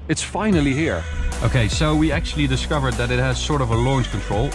It's finally here. Okay, so we actually discovered that it has sort of a launch control,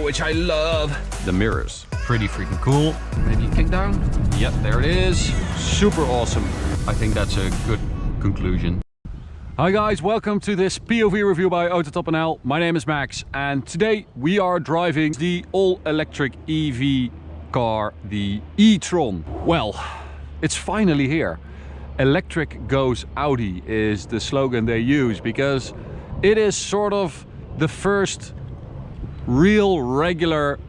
which I love. The mirrors, pretty freaking cool. Maybe kick down. Yep, there it is. Super awesome. I think that's a good conclusion. Hi guys, welcome to this POV review by AutoTopNL. My name is Max, and today we are driving the all-electric EV car, the e-TRON. Well, it's finally here. Electric goes Audi is the slogan they use, because it is sort of the first real regular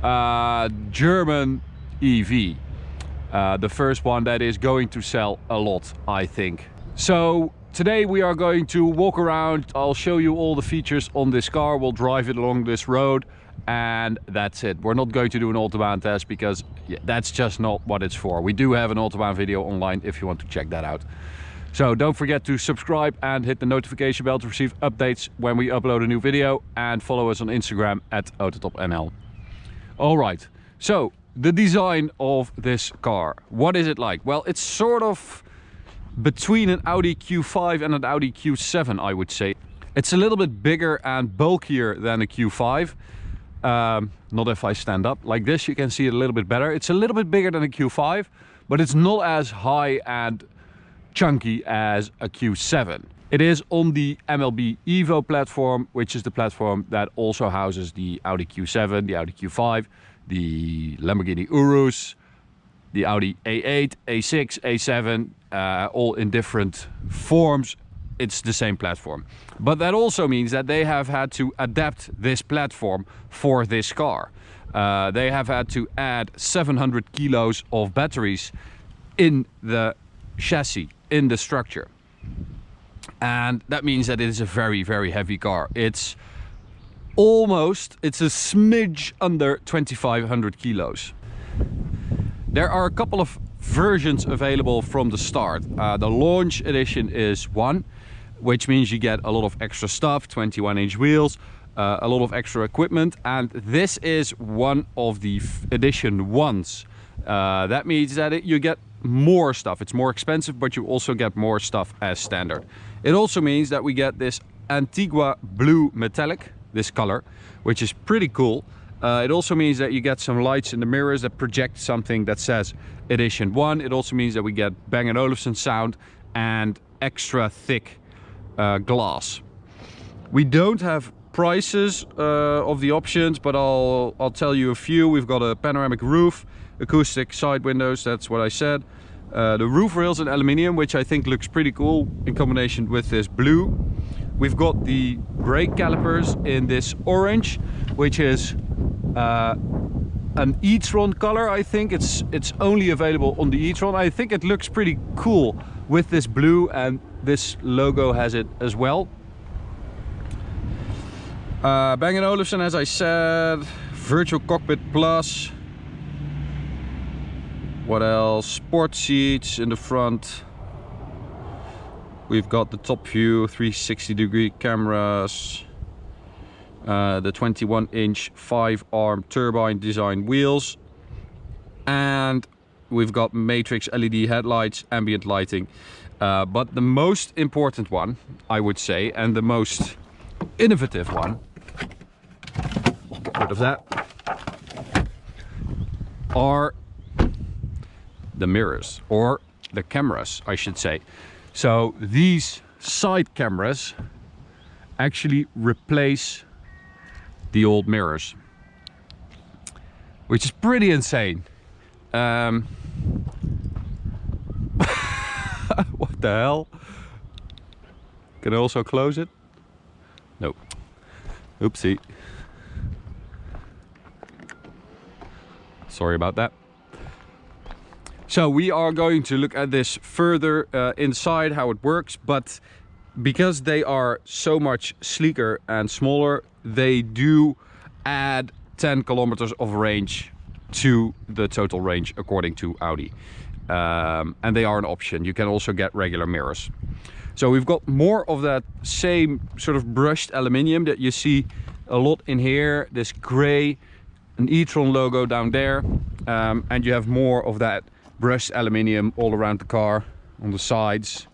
German EV. The first one that is going to sell a lot, I think. So today we are going to walk around. I'll show you all the features on this car. We'll drive it along this road, and that's it. We're not going to do an Autobahn test because that's just not what it's for. We do have an Autobahn video online if you want to check that out. So don't forget to subscribe and hit the notification bell to receive updates when we upload a new video, and follow us on Instagram at AutoTopNL. All right, so the design of this car. What is it like? Well, it's sort of between an Audi Q5 and an Audi Q7, I would say. It's a little bit bigger and bulkier than a Q5. Not if I stand up like this, you can see it a little bit better. It's a little bit bigger than a Q5, but it's not as high and chunky as a Q7. It is on the MLB Evo platform, which is the platform that also houses the Audi Q7, the Audi Q5, the Lamborghini Urus, the Audi A8, A6, A7, all in different forms. It's the same platform. But that also means that they have had to adapt this platform for this car. They have had to add 700 kilos of batteries in the chassis, in the structure. And that means that it is a very, very heavy car. It's a smidge under 2,500 kilos. There are a couple of versions available from the start. The launch edition is one, which means you get a lot of extra stuff, 21-inch wheels, a lot of extra equipment, and this is one of the edition ones. That means that you get more stuff. It's more expensive, but you also get more stuff as standard. It also means that we get this Antigua blue metallic, this color, which is pretty cool. It also means that you get some lights in the mirrors that project something that says edition 1. It also means that we get Bang & Olufsen sound and extra thick glass. We don't have prices of the options, but I'll tell you a few. We've got a panoramic roof, acoustic side windows, that's what I said. The roof rails in aluminium, which I think looks pretty cool in combination with this blue. We've got the brake calipers in this orange, which is an e-TRON color. I think it's only available on the e-TRON. I think it looks pretty cool with this blue, and this logo has it as well. Bang & Olufsen, as I said, virtual cockpit plus. What else? Sport seats in the front. We've got the top view, 360-degree cameras. The 21-inch 5-arm turbine design wheels. And we've got matrix LED headlights, ambient lighting. But the most important one, I would say, and the most innovative one, get rid of that, are the mirrors, or the cameras, I should say. So these side cameras actually replace the old mirrors, which is pretty insane. What the hell? Can I also close it? Nope. Oopsie. Sorry about that. So we are going to look at this further inside, how it works, but because they are so much sleeker and smaller, they do add 10 kilometers of range to the total range according to Audi. And they are an option. You can also get regular mirrors. So we've got more of that same sort of brushed aluminium that you see a lot in here, this gray, an e-TRON logo down there, and you have more of that brushed aluminium all around the car, on the sides,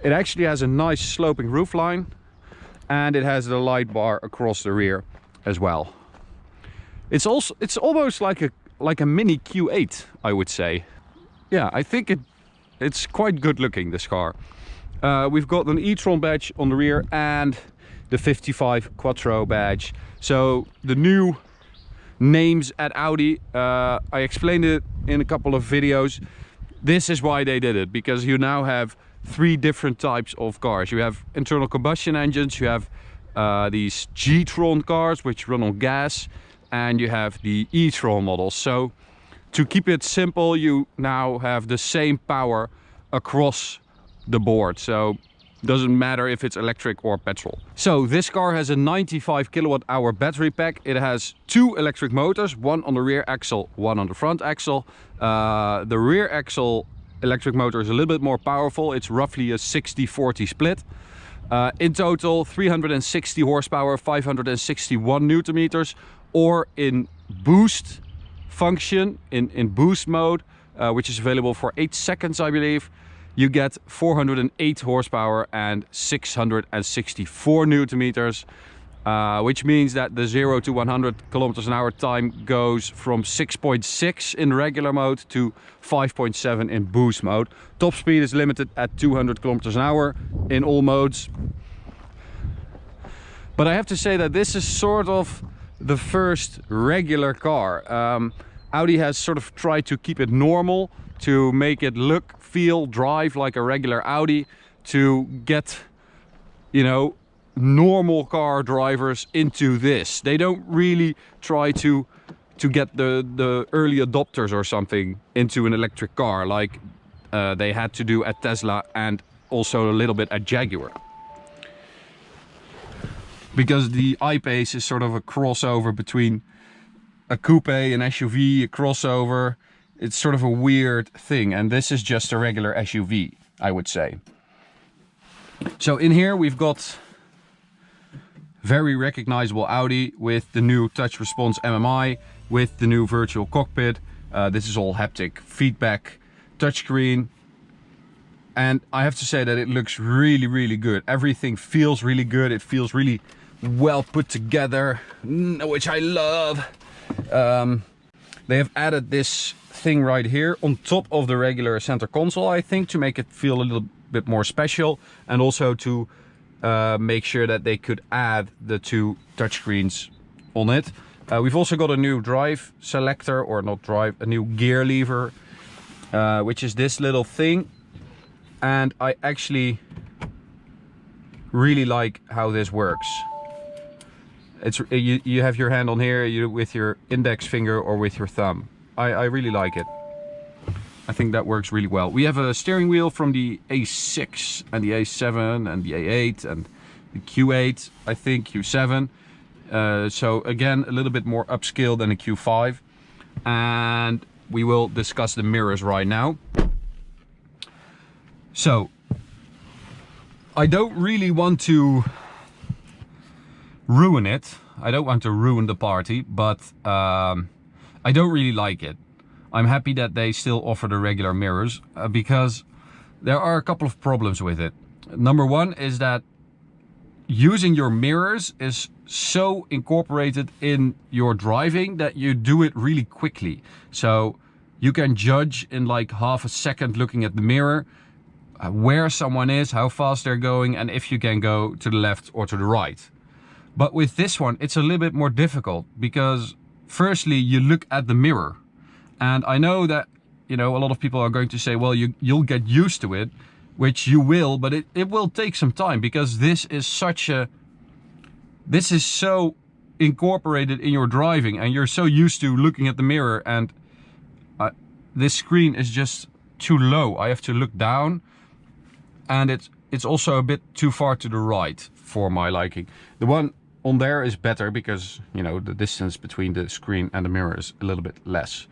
It actually has a nice sloping roofline, and it has the light bar across the rear as well. It's almost like a mini Q8, I would say. Yeah, I think it's quite good looking, this car. We've got an e-tron badge on the rear and the 55 Quattro badge. So the new names at Audi, I explained it in a couple of videos. This is why they did it, because you now have 3 different types of cars. You have internal combustion engines, you have these G-tron cars which run on gas, and you have the e-tron models. So to keep it simple, you now have the same power across the board. So it doesn't matter if it's electric or petrol. So this car has a 95 kilowatt hour battery pack. It has 2 electric motors, one on the rear axle, one on the front axle. The rear axle electric motor is a little bit more powerful. It's roughly a 60-40 split. In total, 360 horsepower, 561 newton meters, or in boost function, in boost mode, which is available for 8 seconds, I believe, you get 408 horsepower and 664 newton meters, which means that the 0 to 100 kilometers an hour time goes from 6.6 in regular mode to 5.7 in boost mode. Top speed is limited at 200 kilometers an hour in all modes. But I have to say that this is sort of the first regular car. Audi has sort of tried to keep it normal, to make it look, feel, drive like a regular Audi, to get, you know, normal car drivers into this. They don't really try to get the early adopters or something into an electric car like they had to do at Tesla and also a little bit at Jaguar. Because the I-Pace is sort of a crossover between a coupe, an SUV, a crossover. It's sort of a weird thing, and this is just a regular SUV, I would say. So in here we've got very recognizable Audi with the new touch response MMI, with the new virtual cockpit. This is all haptic feedback, touchscreen. And I have to say that it looks really, really good. Everything feels really good. It feels really well put together, which I love. They have added this thing right here on top of the regular center console, I think, to make it feel a little bit more special, and also to make sure that they could add the 2 touchscreens on it. We've also got a new drive selector, or not drive, a new gear lever, which is this little thing. And I actually really like how this works. It's you have your hand on here with your index finger or with your thumb. I really like it. I think that works really well. We have a steering wheel from the A6 and the A7 and the A8 and the Q8, I think Q7. So again, a little bit more upscale than a Q5. And we will discuss the mirrors right now. So, I don't really want to ruin it. I don't want to ruin the party, but I don't really like it. I'm happy that they still offer the regular mirrors because there are a couple of problems with it. Number one is that using your mirrors is so incorporated in your driving that you do it really quickly. So you can judge in like half a second looking at the mirror where someone is, how fast they're going, and if you can go to the left or to the right. But with this one, it's a little bit more difficult because firstly, you look at the mirror. And I know that, you know, a lot of people are going to say, well, you'll get used to it, which you will, but it will take some time because this is so incorporated in your driving and you're so used to looking at the mirror, and this screen is just too low. I have to look down, and it's also a bit too far to the right for my liking. The one on there is better because, you know, the distance between the screen and the mirror is a little bit less.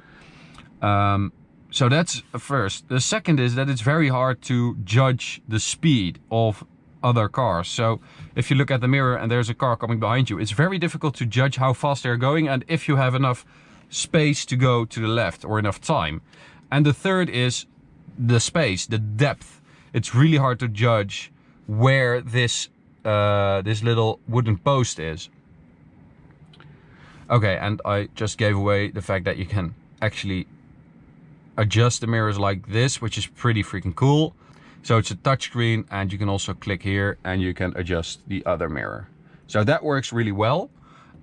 So that's a first. The second is that it's very hard to judge the speed of other cars. So if you look at the mirror and there's a car coming behind you, it's very difficult to judge how fast they're going and if you have enough space to go to the left or enough time. And the third is the space, the depth. it's really hard to judge where this this little wooden post is. Okay, and I just gave away the fact that you can actually adjust the mirrors like this, which is pretty freaking cool. So it's a touchscreen, and you can also click here and you can adjust the other mirror. So that works really well.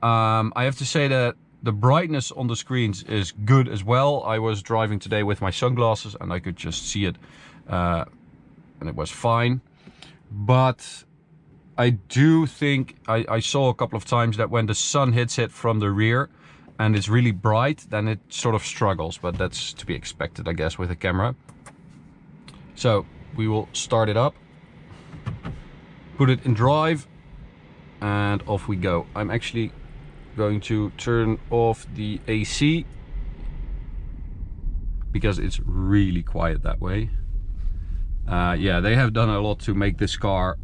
I have to say that the brightness on the screens is good as well. I was driving today with my sunglasses and I could just see it and it was fine. But I do think I saw a couple of times that when the sun hits it from the rear and it's really bright, then it sort of struggles, but that's to be expected, I guess, with a camera. So we will start it up, put it in drive, and off we go. I'm actually going to turn off the AC because it's really quiet that way. Yeah, they have done a lot to make this car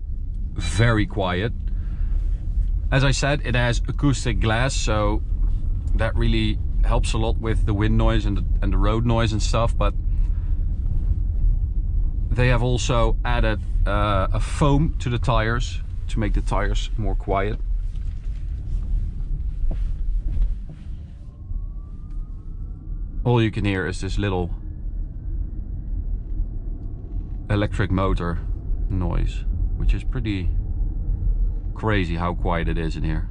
very quiet. As I said, it has acoustic glass, so that really helps a lot with the wind noise and the road noise and stuff. But they have also added a foam to the tires to make the tires more quiet. All you can hear is this little electric motor noise, which is pretty crazy how quiet it is in here.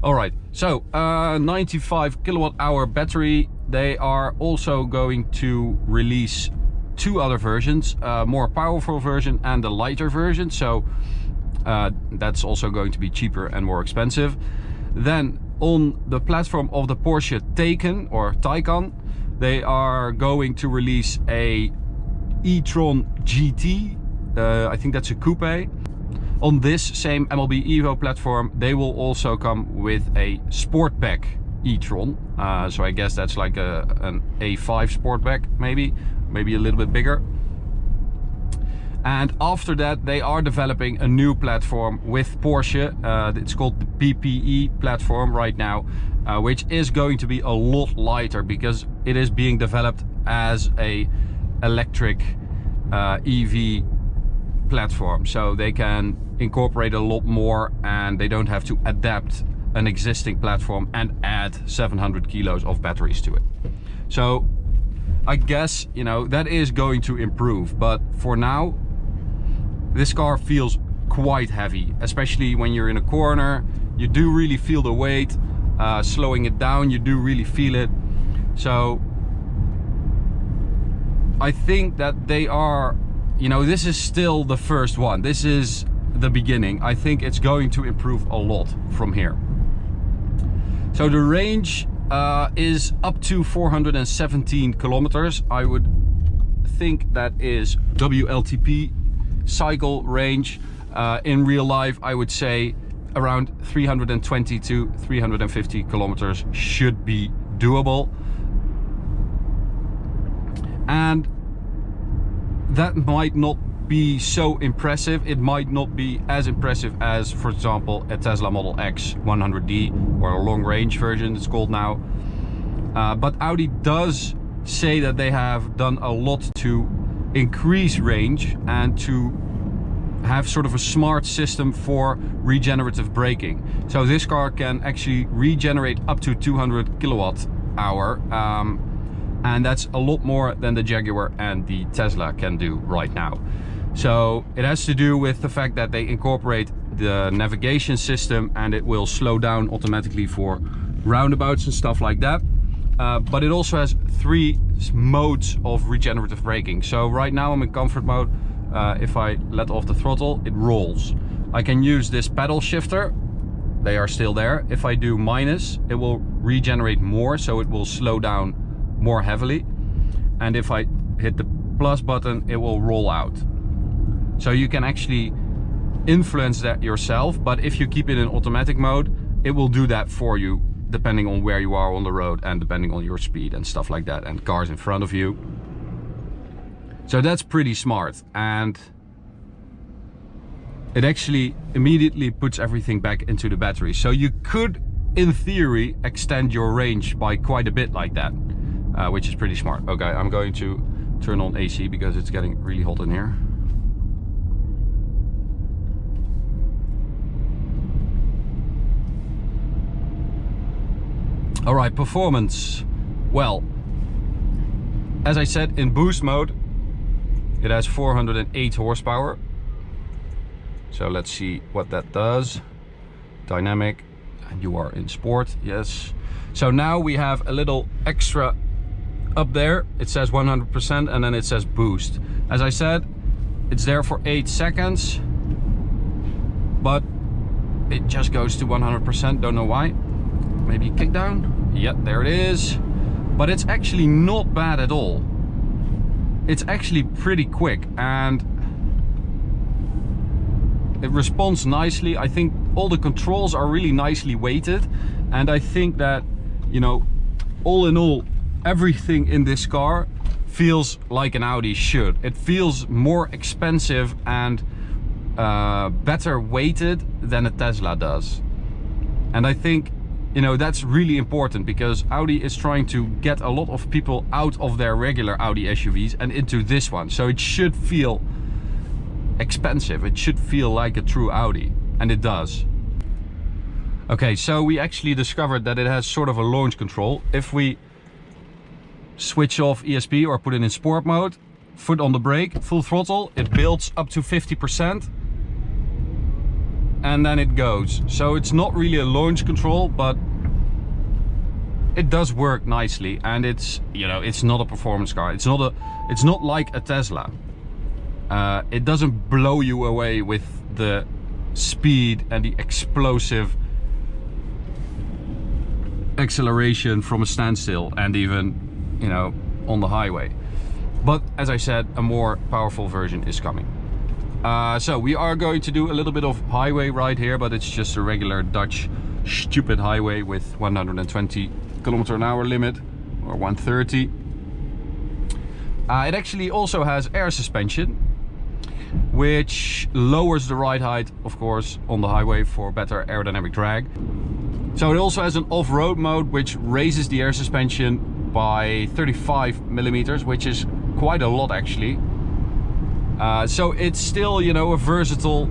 Alright, so 95 kilowatt hour battery. They are also going to release two other versions, more powerful version and a lighter version. So that's also going to be cheaper and more expensive. Then on the platform of the Porsche Taycan, they are going to release a e-tron GT. I think that's a coupe. On this same MLB Evo platform, they will also come with a Sportback e-tron. So I guess that's like an A5 Sportback, maybe a little bit bigger. And after that, they are developing a new platform with Porsche. It's called the PPE platform right now, which is going to be a lot lighter because it is being developed as a electric EV platform. So they can incorporate a lot more and they don't have to adapt an existing platform and add 700 kilos of batteries to it. So I guess, you know, that is going to improve, but for now, this car feels quite heavy, especially when you're in a corner. You do really feel the weight. Slowing it down, you do really feel it. So I think that they are, you know, this is still the first one. This is the beginning. I think it's going to improve a lot from here. So the range is up to 417 kilometers. I would think that is WLTP cycle range. In real life, I would say around 320 to 350 kilometers should be doable. And that might not be so impressive. It might not be as impressive as, for example, a Tesla Model X 100D or a long range version it's called now. But Audi does say that they have done a lot to increase range and to have sort of a smart system for regenerative braking. So this car can actually regenerate up to 200 kilowatt hour. And that's a lot more than the Jaguar and the Tesla can do right now. So it has to do with the fact that they incorporate the navigation system and it will slow down automatically for roundabouts and stuff like that. But it also has 3 modes of regenerative braking. So right now I'm in comfort mode. If I let off the throttle, it rolls. I can use this pedal shifter. They are still there. If I do minus, it will regenerate more, so it will slow down more heavily. And if I hit the plus button, it will roll out. So you can actually influence that yourself, but if you keep it in automatic mode, it will do that for you, depending on where you are on the road and depending on your speed and stuff like that, and cars in front of you. So that's pretty smart, and it actually immediately puts everything back into the battery. So you could, in theory, extend your range by quite a bit like that. which is pretty smart. Okay, I'm going to turn on AC because it's getting really hot in here. All right, performance. Well, as I said, in boost mode, it has 408 horsepower. So let's see what that does. Dynamic, and you are in sport, yes. So now we have a little extra up there. It says 100% and then it says boost. As I said, it's there for 8 seconds, but it just goes to 100%, don't know why. Maybe kick down. Yep, there it is. But it's actually not bad at all. It's actually pretty quick and it responds nicely. I think all the controls are really nicely weighted, and I think that, you know, all in all, everything in this car feels like an Audi should. It feels more expensive and better weighted than a Tesla does. And I think, you know, that's really important because Audi is trying to get a lot of people out of their regular Audi SUVs and into this one. So it should feel expensive. It should feel like a true Audi, and it does. Okay, so we actually discovered that it has sort of a launch control. If we switch off ESP or put it in sport mode, foot on the brake, full throttle, it builds up to 50%. And then it goes. So it's not really a launch control, but it does work nicely, and it's, you know, it's not a performance car. It's not like a Tesla. It doesn't blow you away with the speed and the explosive acceleration from a standstill and even, you know, on the highway. But as I said, a more powerful version is coming. So we are going to do a little bit of highway ride here, but it's just a regular Dutch stupid highway with 120 km/h limit, or 130. It actually also has air suspension, which lowers the ride height, of course, on the highway for better aerodynamic drag. So it also has an off-road mode, which raises the air suspension by 35 millimeters, which is quite a lot actually. So it's still, you know, a versatile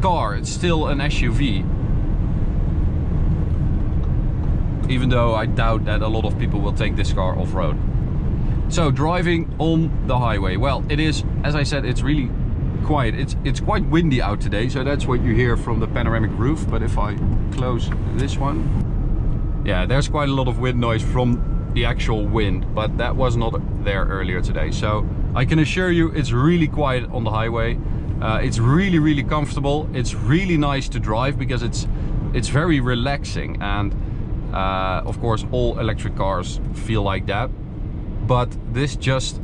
car. It's still an SUV. Even though I doubt that a lot of people will take this car off-road. So driving on the highway. Well, it is, as I said, it's really quiet. It's quite windy out today, so that's what you hear from the panoramic roof. But if I close this one, yeah, there's quite a lot of wind noise from the actual wind, but that was not there earlier today. So I can assure you it's really quiet on the highway. It's really comfortable. It's really nice to drive because it's very relaxing, and of course all electric cars feel like that. But this just,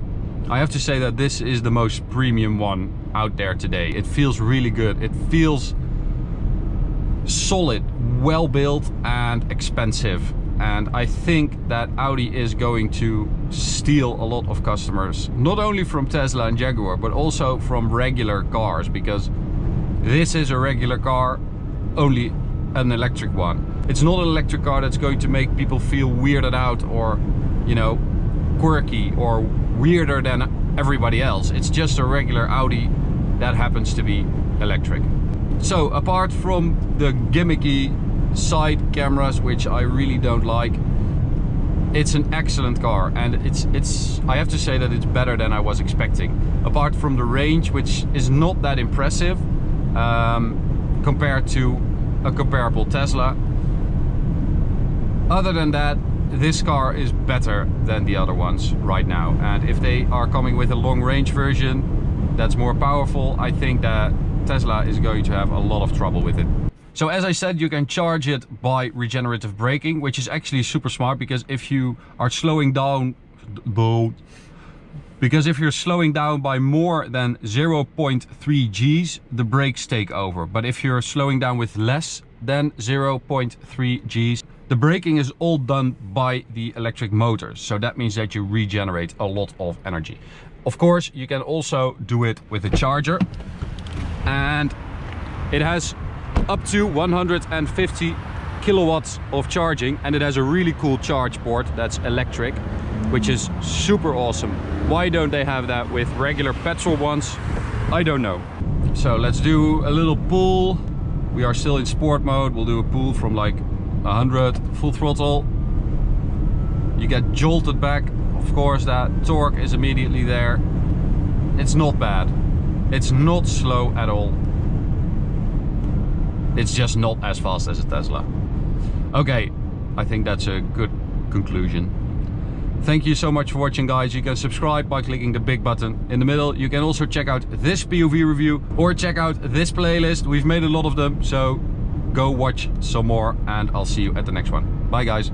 I have to say that this is the most premium one out there today. It feels really good. It feels solid, well built and expensive. And I think that Audi is going to steal a lot of customers, not only from Tesla and Jaguar, but also from regular cars, because this is a regular car, only an electric one. It's not an electric car that's going to make people feel weirded out or, you know, quirky or weirder than everybody else. It's just a regular Audi that happens to be electric. So apart from the gimmicky side cameras, which I really don't like, it's an excellent car, and it's I have to say that it's better than I was expecting. Apart from the range, which is not that impressive compared to a comparable Tesla. Other than that, this car is better than the other ones right now, and if they are coming with a long range version that's more powerful, I think that Tesla is going to have a lot of trouble with it. So as I said, you can charge it by regenerative braking, which is actually super smart, because if you are slowing down, by more than 0.3 Gs, the brakes take over. But if you're slowing down with less than 0.3 Gs, the braking is all done by the electric motors. So that means that you regenerate a lot of energy. Of course, you can also do it with a charger, and it has up to 150 kilowatts of charging, and it has a really cool charge port that's electric. which is super awesome. Why don't they have that with regular petrol ones? I don't know. So let's do a little pull. We are still in sport mode. We'll do a pull from like 100 full throttle. You get jolted back. Of course, that torque is immediately there. It's not bad. It's not slow at all. It's just not as fast as a Tesla. Okay, I think that's a good conclusion. Thank you so much for watching, guys. You can subscribe by clicking the big button in the middle. You can also check out this POV review or check out this playlist. We've made a lot of them, so go watch some more and I'll see you at the next one. Bye, guys.